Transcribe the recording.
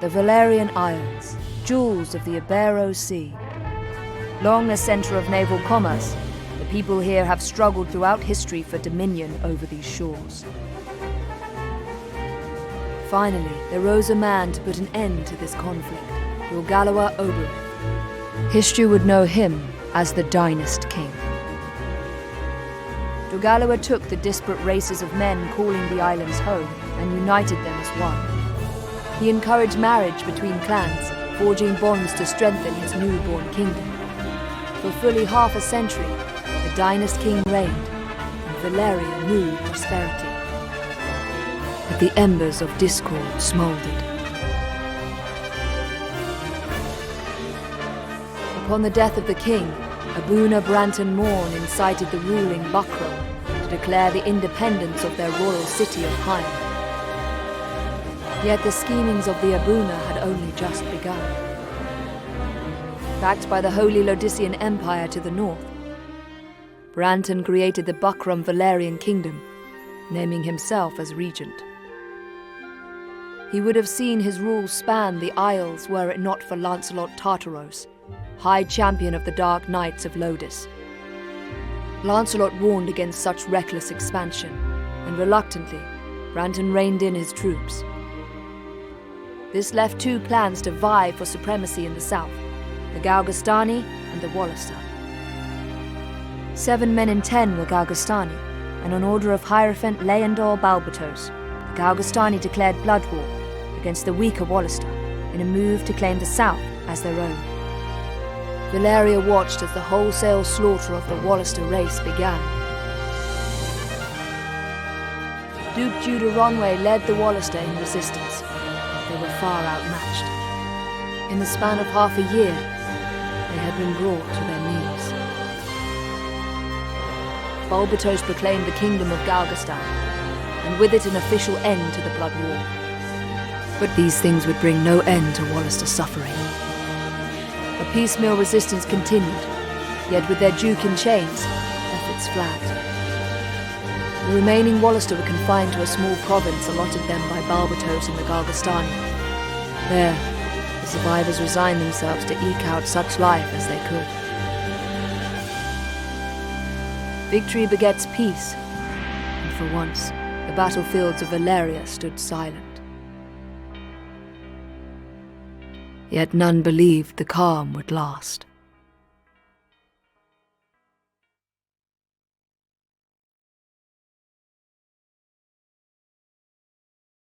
the Valerian Isles, jewels of the Ibero Sea. Long a center of naval commerce, the people here have struggled throughout history for dominion over these shores. Finally, there rose a man to put an end to this conflict, Ogre. History would know him as the Dynast King. Ogre took the disparate races of men calling the islands home and united them as one. He encouraged marriage between clans, forging bonds to strengthen his newborn kingdom. For fully half a century, the Dynast King reigned, and Valeria knew prosperity. But the embers of discord smoldered. Upon the death of the king, Abuna Branton Morn incited the ruling Buckram to declare the independence of their royal city of Hyde. Yet the schemings of the Abuna had only just begun. Backed by the Holy Lodician Empire to the north, Branton created the Buckram Valerian Kingdom, naming himself as regent. He would have seen his rule span the Isles were it not for Lancelot Tartaros, High Champion of the Dark Knights of Lodis. Lancelot warned against such reckless expansion, and reluctantly, Branton reined in his troops. This left two clans to vie for supremacy in the south, the Galgastani and the Wallister. 7 men in 10 were Galgastani, and on order of Hierophant Leandor Balbatos, the Galgastani declared blood war against the weaker Wallister in a move to claim the south as their own. Valeria watched as the wholesale slaughter of the Wallister race began. Duke Judah Ronway led the Wallister in resistance, but they were far outmatched. In the span of half a year, they had been brought to their knees. Balbatos proclaimed the kingdom of Galgastan, and with it an official end to the blood war. But these things would bring no end to Wallister suffering. A piecemeal resistance continued, yet with their duke in chains, efforts flagged. The remaining Wallister were confined to a small province allotted them by Balbatos and the Galgastani. There, the survivors resigned themselves to eke out such life as they could. Victory begets peace, and for once, the battlefields of Valeria stood silent. Yet none believed the calm would last.